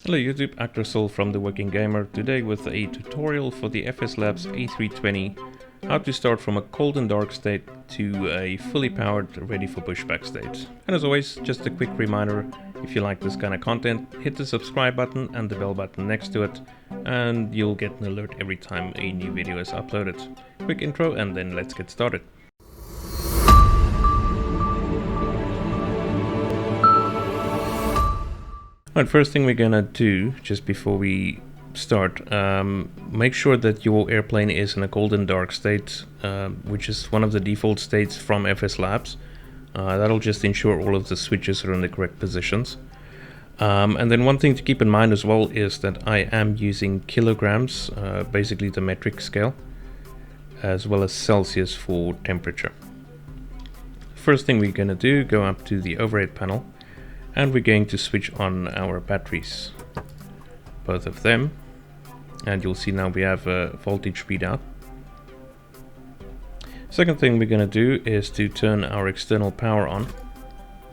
Hello YouTube, Aerosoft from The Working Gamer, today with a tutorial for the FSLabs A320, how to start from a cold and dark state to a fully powered ready for pushback state. And as always, just a quick reminder, if you like this kind of content, hit the subscribe button and the bell button next to it, and you'll get an alert every time a new video is uploaded. Quick intro and then let's get started. Alright, first thing we're gonna do, just before we start, make sure that your airplane is in a cold and dark state, which is one of the default states from FSLabs. That'll just ensure all of the switches are in the correct positions. And then one thing to keep in mind as well is that I am using kilograms, basically the metric scale, as well as Celsius for temperature. First thing we're gonna do, go up to the overhead panel, and we're going to switch on our batteries, both of them, and you'll see now we have a voltage readout. Second thing we're going to do is to turn our external power on.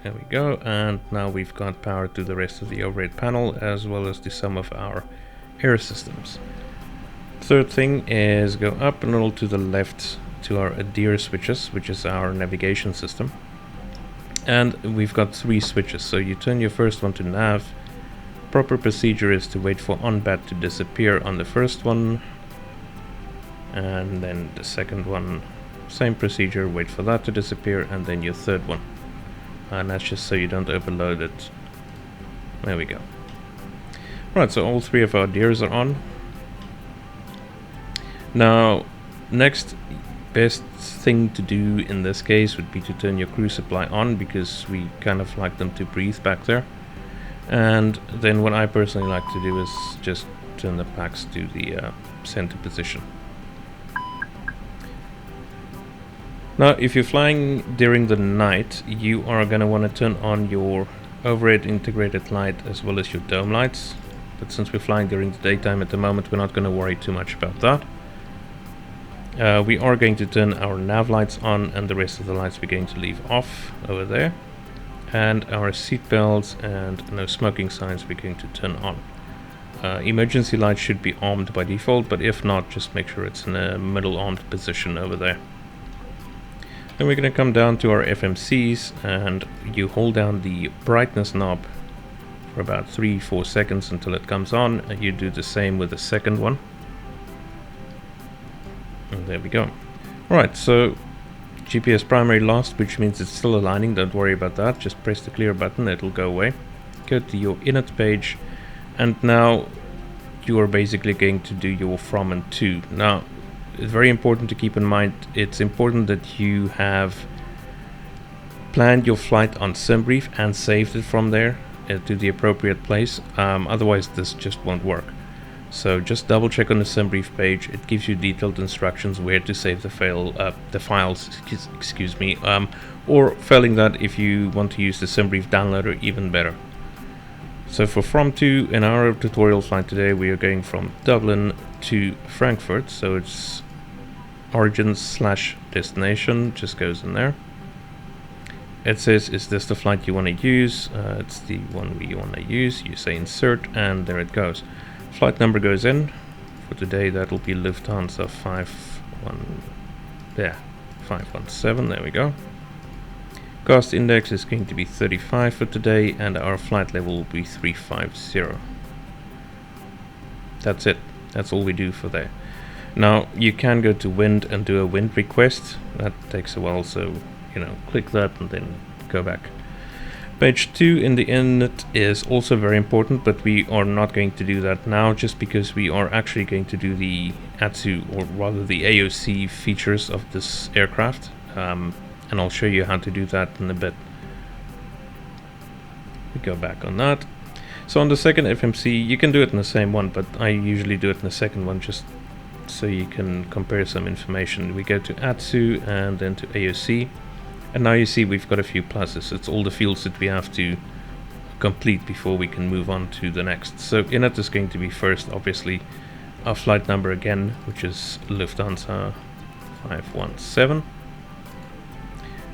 There we go, and now we've got power to the rest of the overhead panel as well as to some of our air systems. Third thing is go up a little to the left to our ADIR switches, which is our navigation system. And we've got three switches, so you turn your first one to nav. Proper procedure is to wait for on-bat to disappear on the first one, and then the second one, same procedure, wait for that to disappear, and then your third one. And that's just so you don't overload it. There we go. Right, so all three of our ADIRs are on. Now, next best thing to do in this case would be to turn your crew supply on, because we kind of like them to breathe back there. And then what I personally like to do is just turn the packs to the center position. Now if you're flying during the night, you are going to want to turn on your overhead integrated light as well as your dome lights, but since we're flying during the daytime at the moment, we're not going to worry too much about that. We are going to turn our nav lights on, and the rest of the lights we're going to leave off over there. And our seat belts and no smoking signs we're going to turn on. Emergency lights should be armed by default, but if not, just make sure it's in a middle armed position over there. Then we're going to come down to our FMCs, and you hold down the brightness knob for about 3-4 seconds until it comes on, and you do the same with the second one. And there we go. Alright, so GPS primary lost, which means it's still aligning, don't worry about that, just press the clear button, it'll go away. Go to your init page, and now you are basically going to do your from and to. Now, it's very important to keep in mind, it's important that you have planned your flight on SimBrief and saved it from there to the appropriate place, otherwise this just won't work. So just double check on the SimBrief page, it gives you detailed instructions where to save the files, excuse me, or failing that, if you want to use the SimBrief downloader, even better. So for from to, in our tutorial flight today, we are going from Dublin to Frankfurt, so it's origin / destination, just goes in there. It says, is this the flight you want to use? It's the one we want to use. You say insert, and there it goes. Flight number goes in. For today that'll be Lufthansa 517, there we go. Cost index is going to be 35 for today, and our flight level will be 350. That's it, that's all we do for there. Now you can go to wind and do a wind request, that takes a while, so click that and then go back. Page 2 in the init is also very important, but we are not going to do that now, just because we are actually going to do the ATSU, or rather the AOC features of this aircraft, and I'll show you how to do that in a bit. We go back on that. So on the second FMC, you can do it in the same one, but I usually do it in the second one just so you can compare some information. We go to ATSU and then to AOC. And now you see we've got a few pluses. It's all the fields that we have to complete before we can move on to the next. So init is going to be first, obviously. Our flight number again, which is Lufthansa 517.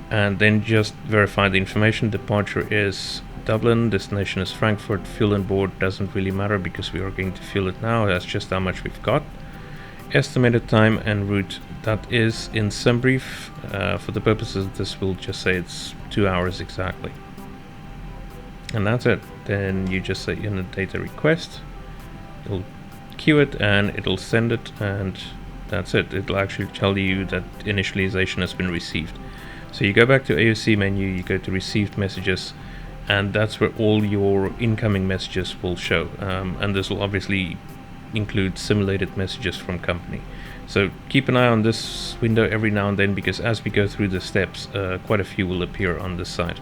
And then just verify the information. Departure is Dublin, destination is Frankfurt, fuel on board doesn't really matter because we are going to fuel it now, that's just how much we've got. Estimated time and route, that is in SimBrief. For the purposes of this, we'll just say it's 2 hours exactly. And that's it. Then you just say in a data request, it'll queue it and it'll send it, and that's it. It'll actually tell you that initialization has been received. So you go back to AOC menu, you go to received messages, and that's where all your incoming messages will show. And this will obviously include simulated messages from company. So keep an eye on this window every now and then, because as we go through the steps, quite a few will appear on this side.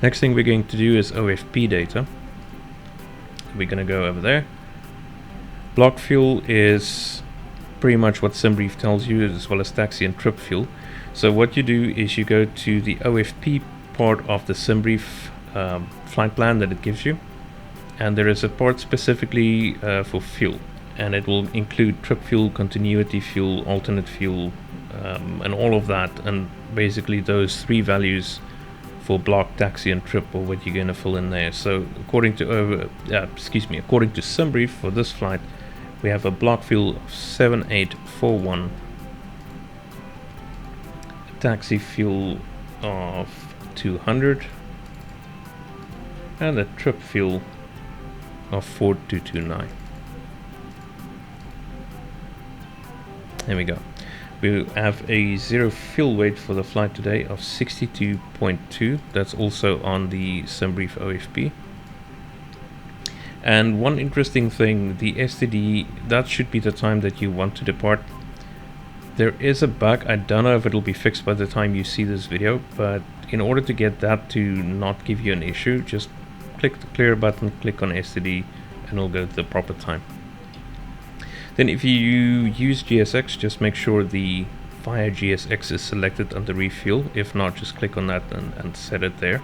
Next thing we're going to do is OFP data. We're going to go over there. Block fuel is pretty much what SimBrief tells you, as well as taxi and trip fuel. So what you do is you go to the OFP part of the SimBrief flight plan that it gives you, and there is a part specifically for fuel, and it will include trip fuel, continuity fuel, alternate fuel, and all of that. And basically those three values for block, taxi and trip are what you're going to fill in there. So according to according to SimBrief, for this flight we have a block fuel of 7841, a taxi fuel of 200, and a trip fuel of 4229. There we go. We have a zero fuel weight for the flight today of 62.2. That's also on the SimBrief OFP. And one interesting thing, the STD, that should be the time that you want to depart. There is a bug, I don't know if it'll be fixed by the time you see this video, but in order to get that to not give you an issue, just click the clear button, click on STD, and it'll go to the proper time. Then if you use GSX, just make sure the via GSX is selected under refuel. If not, just click on that and set it there,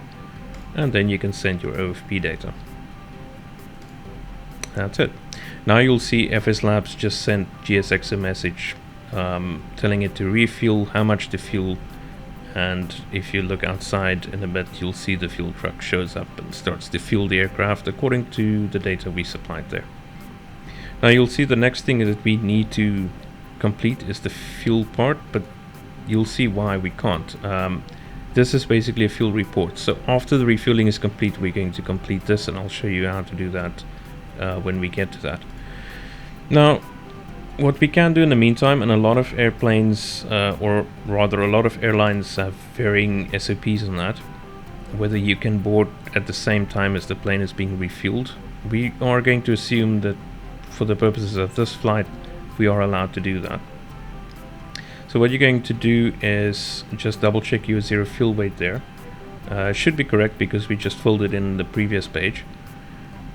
and then you can send your OFP data. That's it. Now you'll see FSLabs just sent GSX a message telling it to refuel, how much to fuel, and if you look outside in a bit, you'll see the fuel truck shows up and starts to fuel the aircraft according to the data we supplied there. Now you'll see the next thing that we need to complete is the fuel part, but you'll see why we can't. This is basically a fuel report. So after the refueling is complete, we're going to complete this, and I'll show you how to do that when we get to that. Now, what we can do in the meantime, and a lot of airplanes, or rather a lot of airlines have varying SOPs on that, whether you can board at the same time as the plane is being refueled. We are going to assume that for the purposes of this flight, we are allowed to do that. So what you're going to do is just double check your zero fuel weight there. It should be correct because we just filled it in the previous page,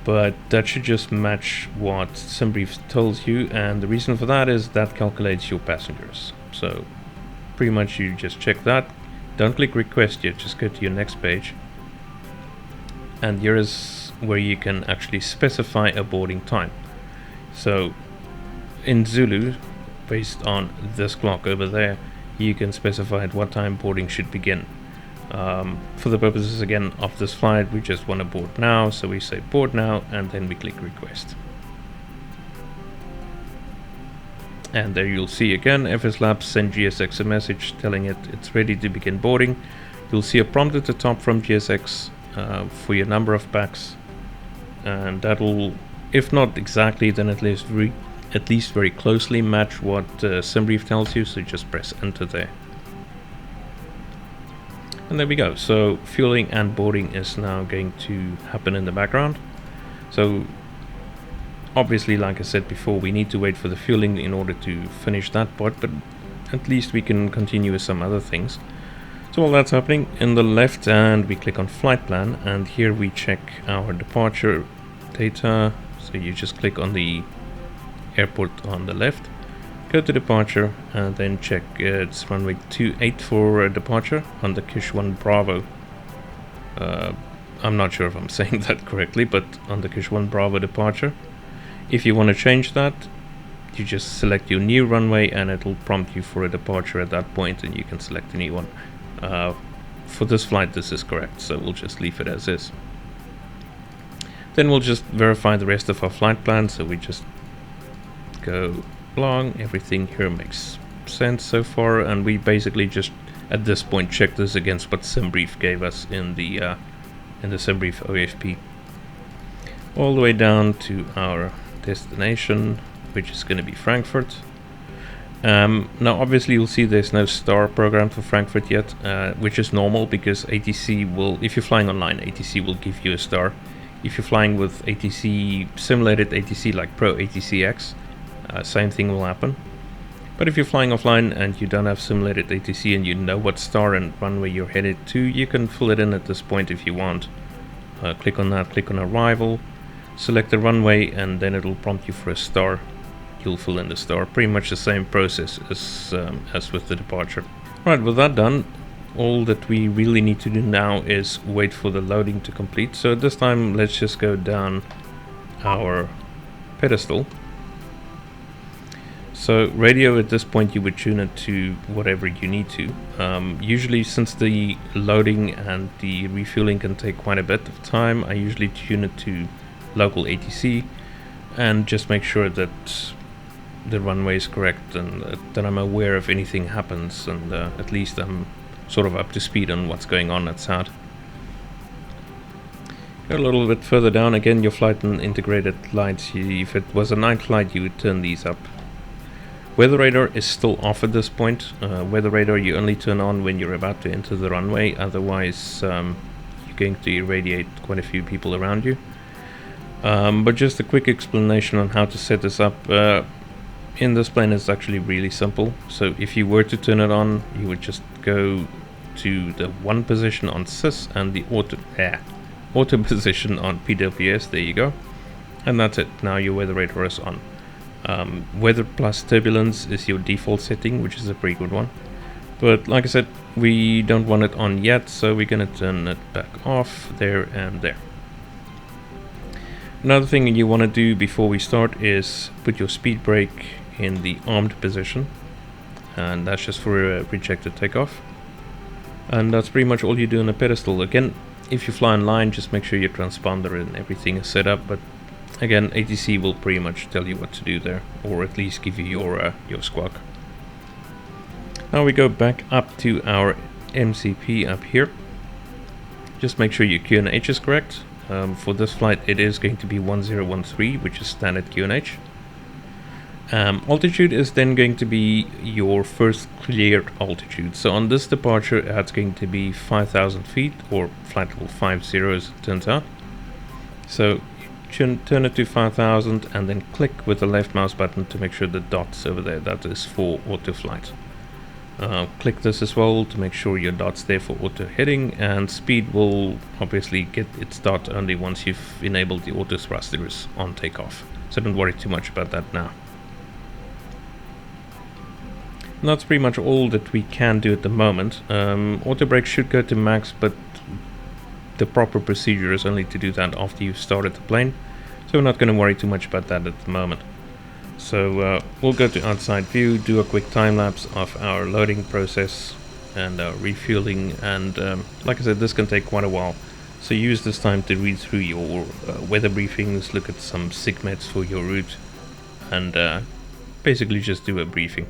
but that should just match what SimBrief tells you, and the reason for that is that calculates your passengers. So pretty much you just check that. Don't click request yet, just go to your next page, and here is where you can actually specify a boarding time. So in Zulu, based on this clock over there, you can specify at what time boarding should begin. For the purposes again of this flight, we just want to board now, so we say board now, and then we click request. And there you'll see again FSLabs send GSX a message telling it it's ready to begin boarding. You'll see a prompt at the top from GSX for your number of packs, and that'll, if not exactly, then at least very closely match what SimBrief tells you, so just press enter there. And there we go. So fueling and boarding is now going to happen in the background. So obviously, like I said before, we need to wait for the fueling in order to finish that part, but at least we can continue with some other things. So while that's happening, in the left hand we click on flight plan, and here we check our departure data. So you just click on the airport on the left, go to departure, and then check it's runway 28 for departure on the Kish 1 Bravo. I'm not sure if I'm saying that correctly, but on the Kish 1 Bravo departure. If you want to change that, you just select your new runway and it'll prompt you for a departure at that point, and you can select a new one. For this flight this is correct, so we'll just leave it as is. Then we'll just verify the rest of our flight plan, so we just go along. Everything here makes sense so far, and we basically just at this point check this against what SimBrief gave us in the SimBrief OFP. All the way down to our destination, which is going to be Frankfurt. Now obviously you'll see there's no star programmed for Frankfurt yet, which is normal because ATC will, if you're flying online, ATC will give you a star. If you're flying with ATC, simulated ATC like Pro ATCX, same thing will happen. But if you're flying offline and you don't have simulated ATC and you know what star and runway you're headed to, you can fill it in at this point if you want. Click on that, click on arrival, select the runway, and then it'll prompt you for a star. You'll fill in the star. Pretty much the same process as with the departure. Right, with that done, all that we really need to do now is wait for the loading to complete. So this time let's just go down our pedestal. So radio, at this point you would tune it to whatever you need to. Usually, since the loading and the refueling can take quite a bit of time, I usually tune it to local ATC and just make sure that the runway is correct and that I'm aware if anything happens, and at least I'm sort of up to speed on what's going on at SAT. Go a little bit further down, again your flight and integrated lights. If it was a night flight you would turn these up. Weather radar is still off at this point. Weather radar you only turn on when you're about to enter the runway, otherwise you're going to irradiate quite a few people around you. But just a quick explanation on how to set this up. In this plane it's actually really simple. So if you were to turn it on, you would just go to the 1 position on sys and the auto position on PWS. There you go. And that's it. Now your weather radar is on. Weather plus turbulence is your default setting, which is a pretty good one. But like I said, we don't want it on yet, so we're going to turn it back off there and there. Another thing you want to do before we start is put your speed brake in the armed position, and that's just for a rejected takeoff. And that's pretty much all you do on a pedestal. Again, if you fly online, just make sure your transponder and everything is set up, but again, ATC will pretty much tell you what to do there, or at least give you your squawk. Now we go back up to our MCP up here. Just make sure your QNH is correct. For this flight it is going to be 1013, which is standard QNH. Altitude is then going to be your first cleared altitude. So on this departure that's going to be 5,000 feet, or flight level 50 as it turns out. So turn it to 5,000 and then click with the left mouse button to make sure the dot's over there. That is for auto flight. Click this as well to make sure your dot's there for auto heading, and speed will obviously get its dot only once you've enabled the auto thrusters on takeoff. So don't worry too much about that now. And that's pretty much all that we can do at the moment. Auto brake should go to max, but the proper procedure is only to do that after you've started the plane, so we're not going to worry too much about that at the moment. So we'll go to outside view, do a quick time lapse of our loading process and refueling, and like I said, this can take quite a while, so use this time to read through your weather briefings, look at some SIGMETs for your route, and basically just do a briefing.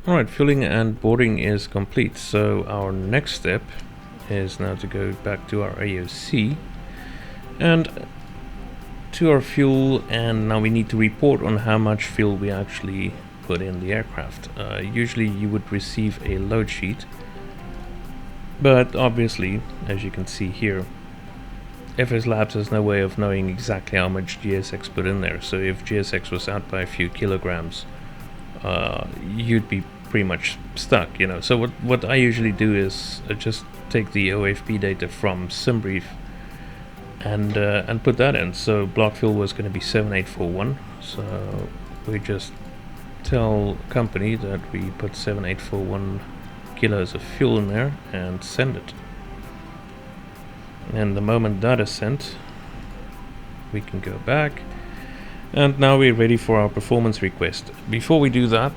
Alright, fueling and boarding is complete, so our next step is now to go back to our AOC and to our fuel, and now we need to report on how much fuel we actually put in the aircraft. Usually you would receive a load sheet, but obviously, as you can see here, FSLabs has no way of knowing exactly how much GSX put in there, so if GSX was out by a few kilograms, you'd be pretty much stuck, you know. So what I usually do is just take the OFP data from SimBrief and put that in. So block fuel was going to be 7841, so we just tell company that we put 7841 kilos of fuel in there and send it. And the moment that is sent, we can go back And now we're ready for our performance request. Before we do that,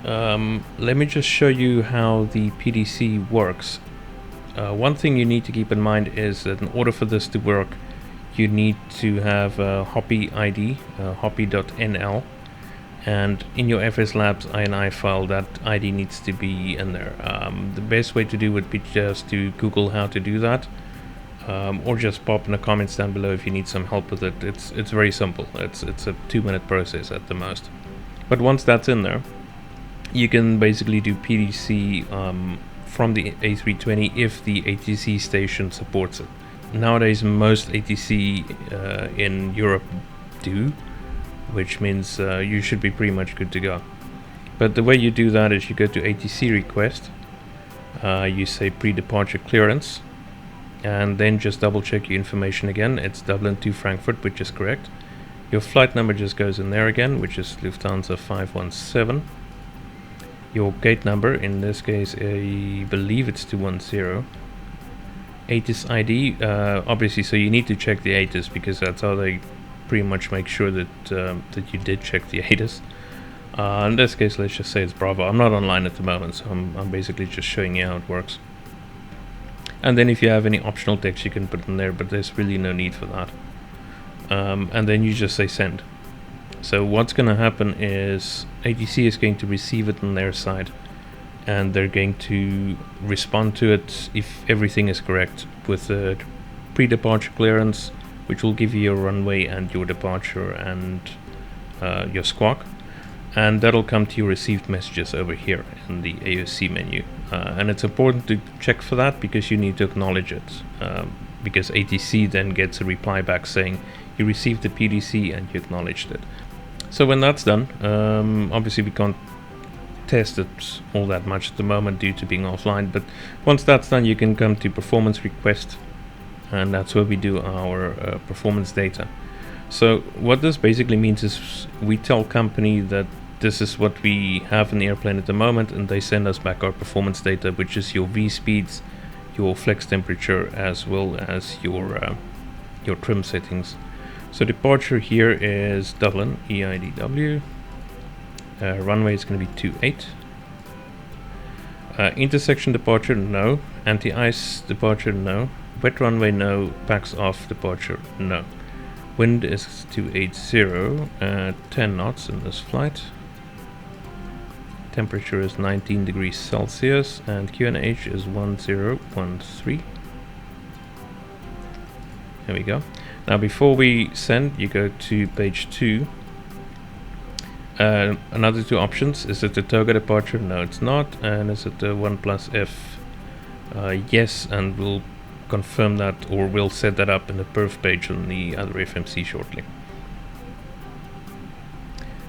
let me just show you how the PDC works. One thing you need to keep in mind is that in order for this to work, you need to have a Hoppie ID, hoppie.nl, and in your FSLabs INI file, that ID needs to be in there. The best way to do would be just to Google how to do that, or just pop in the comments down below if you need some help with it. It's very simple. It's a 2-minute process at the most. But once that's in there, you can basically do PDC from the A320 if the ATC station supports it. Nowadays, most ATC in Europe do, which means you should be pretty much good to go. But the way you do that is you go to ATC request, you say pre-departure clearance, and then just double check your information again. It's Dublin to Frankfurt, which is correct. Your flight number just goes in there again, which is Lufthansa 517. Your gate number, in this case I believe it's 210. ATIS ID, obviously, so you need to check the ATIS because that's how they pretty much make sure that that you did check the ATIS. In this case, let's just say it's Bravo. I'm not online at the moment, so I'm basically just showing you how it works. And then if you have any optional text, you can put in there, but there's really no need for that. And then you just say send. So what's going to happen is ATC is going to receive it on their side, and they're going to respond to it if everything is correct with a pre-departure clearance, which will give you your runway and your departure and your squawk, and that'll come to your received messages over here in the AOC menu. And it's important to check for that because you need to acknowledge it, because ATC then gets a reply back saying you received the PDC and you acknowledged it. So when that's done, obviously we can't test it all that much at the moment due to being offline, but once that's done, you can come to performance request, and that's where we do our performance data. So what this basically means is we tell company that this is what we have in the airplane at the moment, and they send us back our performance data, which is your V speeds, your flex temperature, as well as your trim settings. So departure here is Dublin, EIDW. Runway is going to be 28. Intersection departure, no. Anti-ice departure, no. Wet runway, no. Packs off departure, no. Wind is 280 at 10 knots in this flight. Temperature is 19 degrees Celsius, and QNH is 1013. There we go. Now before we send, you go to page 2. Another two options. Is it the Toga departure? No, it's not. And is it the 1+F? Yes, and we'll confirm that, or we'll set that up in the perf page on the other FMC shortly.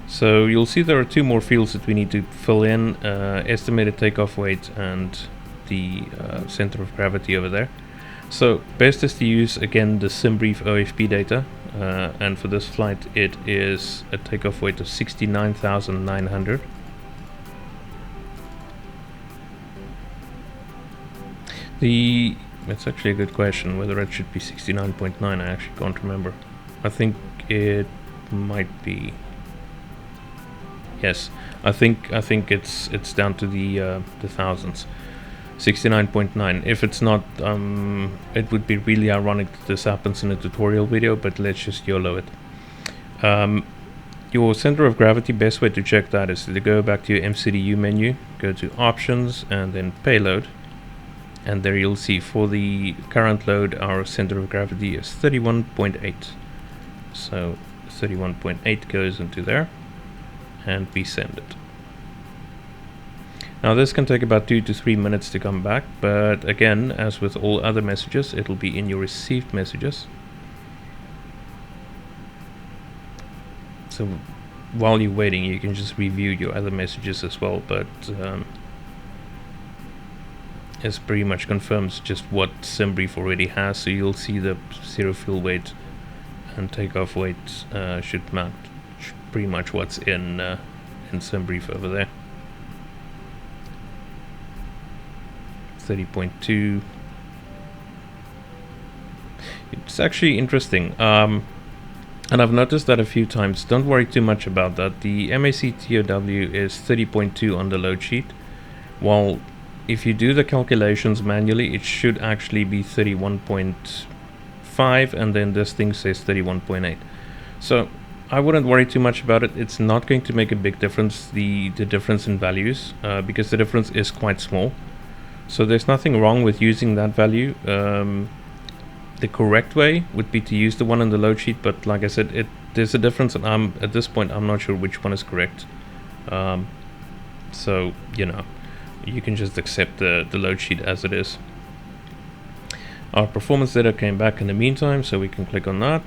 So you'll see there are two more fields that we need to fill in, estimated takeoff weight and the center of gravity over there. So best is to use again the SimBrief OFP data, and for this flight it is a takeoff weight of 69,900. That's actually a good question, whether it should be 69.9. I actually can't remember. I think it might be. Yes, I think it's down to the thousands. 69.9. If it's not, it would be really ironic that this happens in a tutorial video, but let's just YOLO it. Your center of gravity, best way to check that is to go back to your MCDU menu, go to options and then payload, and there you'll see for the current load our center of gravity is 31.8. So 31.8 goes into there and we send it. Now this can take about 2 to 3 minutes to come back, but again, as with all other messages, it'll be in your received messages. So while you're waiting, you can just review your other messages as well, but it pretty much confirms just what SimBrief already has, so you'll see the zero fuel weight and takeoff weight should match pretty much what's in SimBrief over there. 30.2. It's actually interesting. And I've noticed that a few times. Don't worry too much about that. The MAC TOW is 30.2 on the load sheet, while if you do the calculations manually, it should actually be 31.5, and then this thing says 31.8. So I wouldn't worry too much about it. It's not going to make a big difference, the difference in values, because the difference is quite small. So there's nothing wrong with using that value. The correct way would be to use the one on the load sheet, but like I said, there's a difference, and at this point I'm not sure which one is correct. So you know, you can just accept the load sheet as it is. Our performance data came back in the meantime, so we can click on that,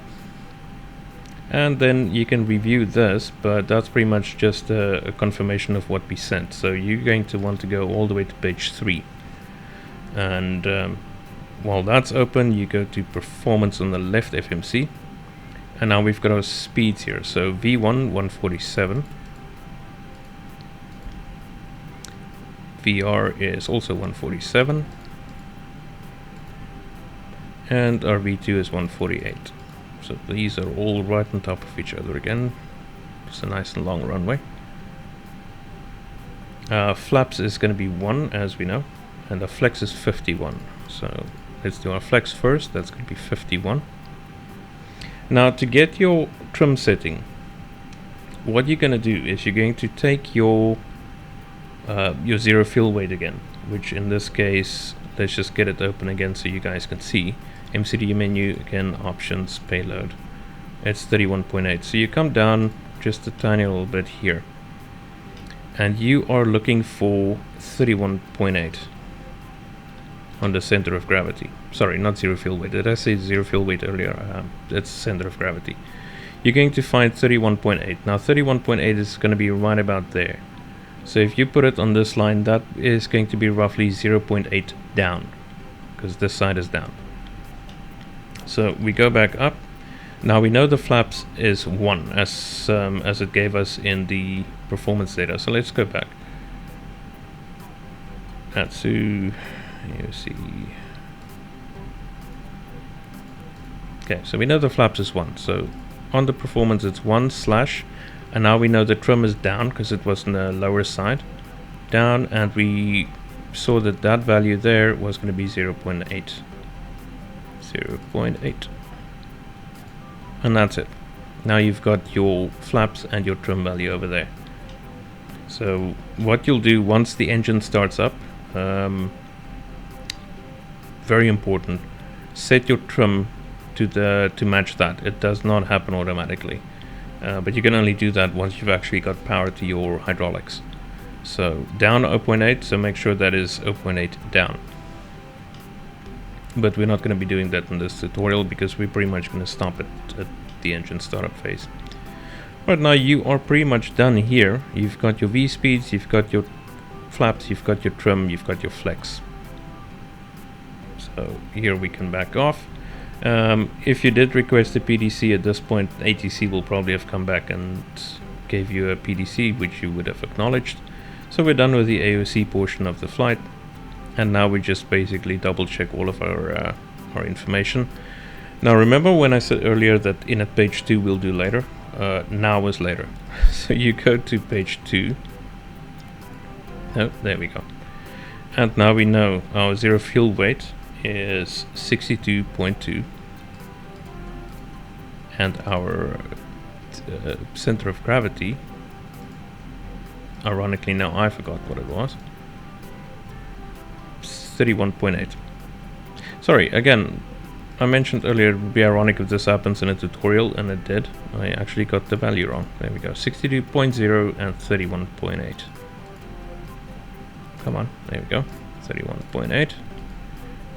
and then you can review this, but that's pretty much just a confirmation of what we sent. So you're going to want to go all the way to page 3, and while that's open, you go to performance on the left, FMC, and now we've got our speeds here. So V1 147, VR is also 147, and our V2 is 148. So these are all right on top of each other again. It's a nice and long runway. Flaps is going to be 1, as we know, and the flex is 51. So let's do our flex first. That's going to be 51. Now to get your trim setting, what you're going to do is you're going to take your zero fuel weight again, which in this case, let's just get it open again so you guys can see. MCD menu, again, options, payload. It's 31.8. So you come down just a tiny little bit here, and you are looking for 31.8 on the center of gravity. Sorry, not zero fuel weight. Did I say zero fuel weight earlier? It's center of gravity. You're going to find 31.8. Now 31.8 is going to be right about there. So if you put it on this line, that is going to be roughly 0.8 down, because this side is down. So we go back up. Now we know the flaps is 1 as it gave us in the performance data. So let's go back. ATSU AOC. Okay, so we know the flaps is 1. So on the performance it's 1/, and now we know the trim is down because it was on the lower side. Down, and we saw that that value there was going to be 0.8. 0.8. And that's it. Now you've got your flaps and your trim value over there. So what you'll do once the engine starts up, very important, set your trim to match that. It does not happen automatically, but you can only do that once you've actually got power to your hydraulics. So down 0.8, so make sure that is 0.8 down. But we're not going to be doing that in this tutorial because we're pretty much going to stop at the engine startup phase. Right, now you are pretty much done here. You've got your V speeds, you've got your flaps, you've got your trim, you've got your flex. So here we can back off. If you did request a PDC at this point, ATC will probably have come back and gave you a PDC, which you would have acknowledged. So we're done with the AOC portion of the flight. And now we just basically double check all of our information. Now remember when I said earlier that in at page 2 we'll do later? Now is later. So you go to page 2. Oh, there we go. And now we know our zero fuel weight is 62.2. And our center of gravity, ironically now I forgot what it was, 31.8. Sorry, again, I mentioned earlier it would be ironic if this happens in a tutorial, and it did. I actually got the value wrong. There we go, 62.0 and 31.8. Come on, there we go, 31.8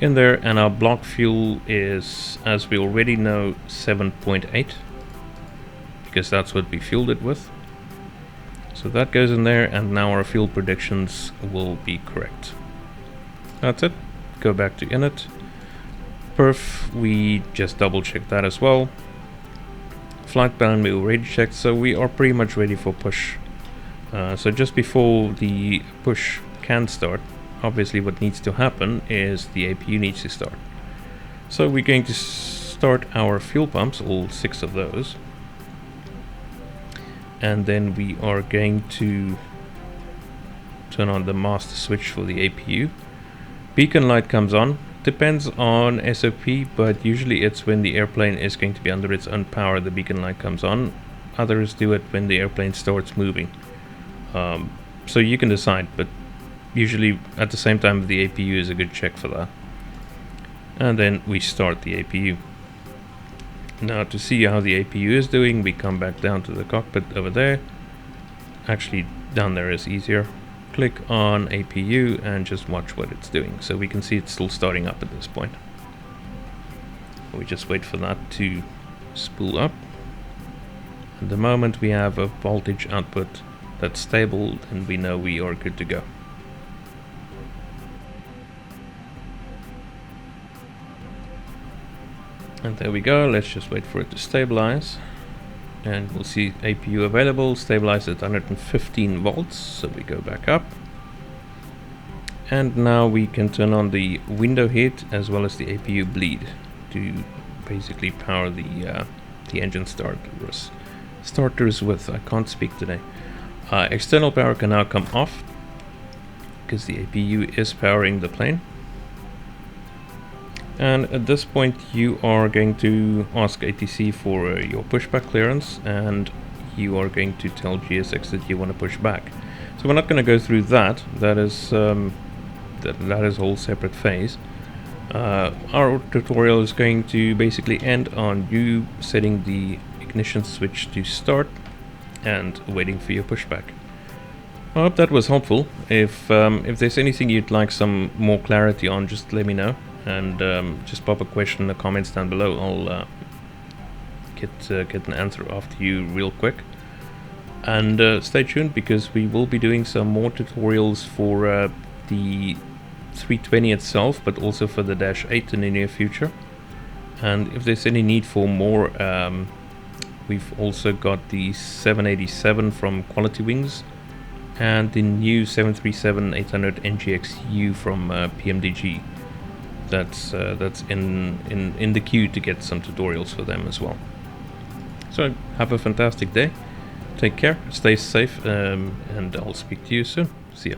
in there, and our block fuel is, as we already know, 7.8, because that's what we fueled it with. So that goes in there, and now our fuel predictions will be correct. That's it. Go back to init. Perf, we just double check that as well. Flight plan we already checked, so we are pretty much ready for push. So just before the push can start, obviously what needs to happen is the APU needs to start. So we're going to start our fuel pumps, all 6 of those. and then we are going to turn on the master switch for the APU. Beacon light comes on. Depends on SOP, but usually it's when the airplane is going to be under its own power the beacon light comes on. Others do it when the airplane starts moving. So you can decide, but usually at the same time the APU is a good check for that. And then we start the APU. Now to see how the APU is doing, we come back down to the cockpit over there. Actually down there is easier. Click on APU and just watch what it's doing. So we can see it's still starting up at this point. We just wait for that to spool up. At the moment we have a voltage output that's stable, and we know we are good to go. And there we go. Let's just wait for it to stabilize. And we'll see APU available, stabilized at 115 volts, so we go back up. And now we can turn on the window heat as well as the APU bleed to basically power the engine starters with, I can't speak today. External power can now come off because the APU is powering the plane. And at this point you are going to ask ATC for your pushback clearance, and you are going to tell GSX that you want to push back. So we're not going to go through that. That is that is a whole separate phase. Our tutorial is going to basically end on you setting the ignition switch to start and waiting for your pushback. I hope that was helpful. If there's anything you'd like some more clarity on, just let me know. And just pop a question in the comments down below. I'll get an answer after you real quick. And stay tuned, because we will be doing some more tutorials for the 320 itself, but also for the Dash 8 in the near future. And if there's any need for more, we've also got the 787 from Quality Wings and the new 737-800 NGXU from PMDG. That's in the queue to get some tutorials for them as well. So have a fantastic day, take care, stay safe, and I'll speak to you soon. See ya.